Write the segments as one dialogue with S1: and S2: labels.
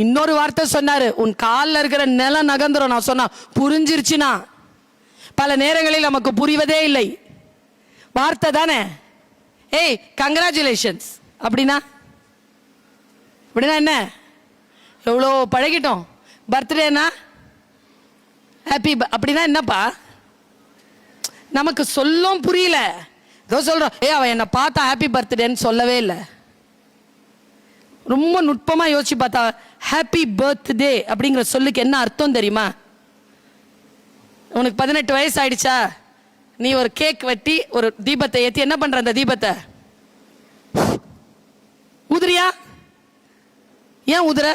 S1: இன்னொரு வார்த்தை சொன்னாரு, உன் காலில் இருக்கிற நிலம் நகர்ந்துரும். நான் சொன்னா புரிஞ்சிருச்சுனா, பல நேரங்களில் நமக்கு புரிவதே இல்லை. வார்த்தை தானே. ஏய் கங்க்ராச்சுலேஷன்ஸ் அப்படின்னா என்ன? எவ்வளோ பழகிட்டோம். பர்த்டேனா ஹாப்பி அப்படின்னா என்னப்பா? நமக்கு சொல்லும் புரியல. ஏதோ சொல்றோம், அவன் என்னை பார்த்தா ஹாப்பி பர்த்டேன்னு சொல்லவே இல்லை. ரொம்ப நுட்பமாக யோசிச்சு பார்த்தா ஹாப்பி பர்த்டே அப்படிங்கிற சொல்லுக்கு என்ன அர்த்தம் தெரியுமா? உனக்கு 18 வயசு ஆயிடுச்சா, நீ ஒரு கேக் வெட்டி ஒரு தீபத்தை ஏற்றி என்ன பண்ற? அந்த தீபத்தை ஊதுறியா? ஏன் ஊதுற?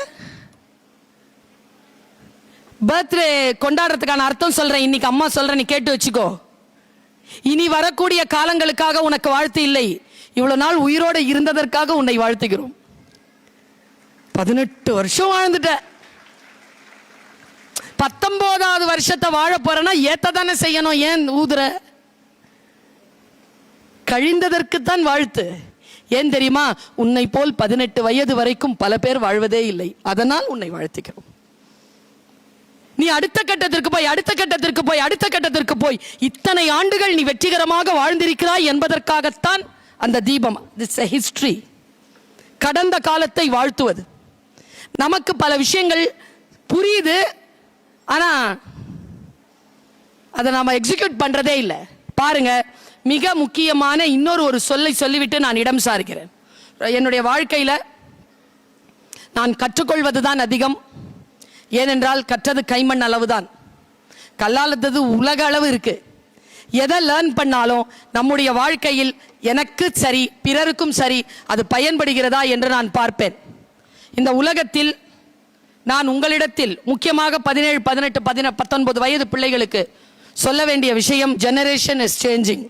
S1: பர்த்டே கொண்டாடுறதுக்கான அர்த்தம் சொல்றேன். இன்னைக்கு அம்மா சொல்றேன், நீ கேட்டு வச்சுக்கோ. இனி வரக்கூடிய காலங்களுக்காக உனக்கு வாழ்த்து இல்லை, இவ்வளவு நாள் உயிரோடு இருந்ததற்காக உன்னை வாழ்த்துகிறோம். 18 வருஷம் வாழ்ந்துட்ட, 19வது வருஷத்தை வாழ போறனா ஏத்ததானே செய்யணும். ஏன் ஊதுற? கழிந்ததற்குத்தான் வாழ்த்து. ஏன் தெரியுமா? உன்னை போல் 18 வயது வரைக்கும் பல பேர் வாழ்வதே இல்லை, அதனால் உன்னை வாழ்த்துகிறோம். நீ அடுத்த கட்டத்திற்கு போய் அடுத்த கட்டத்திற்கு போய் அடுத்த கட்டத்திற்கு போய் இத்தனை ஆண்டுகள் நீ வெற்றிகரமாக வாழ்ந்திருக்கிறாய் என்பதற்காகத்தான் அந்த தீபம். It's a history. கடந்த காலத்தை வாழ்த்துவது. நமக்கு பல விஷயங்கள் புரியுது, ஆனா அதை நாம எக்ஸிக்யூட் பண்றதே இல்லை. பாருங்க, மிக முக்கியமான இன்னொரு ஒரு சொல்லை சொல்லிவிட்டு நான் இடம் சாருகிறேன். என்னுடைய வாழ்க்கையில் நான் கற்றுக்கொள்வதுதான் அதிகம். ஏனென்றால் கற்றது கைமண் அளவுதான், கல்லாலத்தது உலக அளவு இருக்கு. எதை லேர்ன் பண்ணாலும் நம்முடைய வாழ்க்கையில் எனக்கு சரி பிறருக்கும் சரி அது பயன்படுகிறதா என்று நான் பார்ப்பேன். இந்த உலகத்தில் நான் உங்களிடத்தில் முக்கியமாக 17, 18, 19 வயது பிள்ளைகளுக்கு சொல்ல வேண்டிய விஷயம், ஜெனரேஷன் இஸ் சேஞ்சிங்.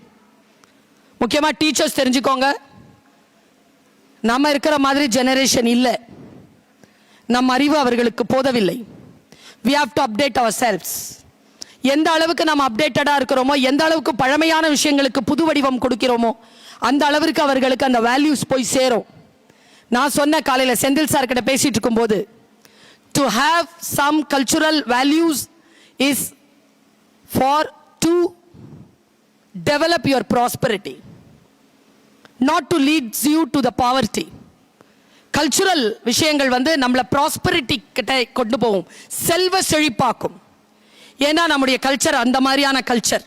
S1: முக்கியமாக டீச்சர்ஸ் தெரிஞ்சுக்கோங்க, நம்ம இருக்கிற மாதிரி ஜெனரேஷன் இல்லை. நம் அறிவு அவர்களுக்கு போதவில்லை. we have to update ourselves. எந்த அளவுக்கு நாம் அப்டேட்டடா இருக்கிறோமோ, எந்த அளவுக்கு பழமையான விஷயங்களுக்கு புது வடிவம் கொடுக்கிறோமோ, அந்த அளவிற்கு அவர்களுக்கு அந்த வேல்யூஸ் போய் சேரும். நான் சொன்ன காலையில் செந்தில் சார் கிட்ட பேசிட்டு இருக்கும்போது, to have some cultural values is for to develop your prosperity, not to lead you to the poverty. Cultural விஷயங்கள் நம்மளை ப்ராஸ்பரிட்டி கிட்ட கொண்டு போகும், செல்வ செழிப்பாக்கும். ஏன்னா நம்முடைய கல்ச்சர் அந்த மாதிரியான கல்ச்சர்.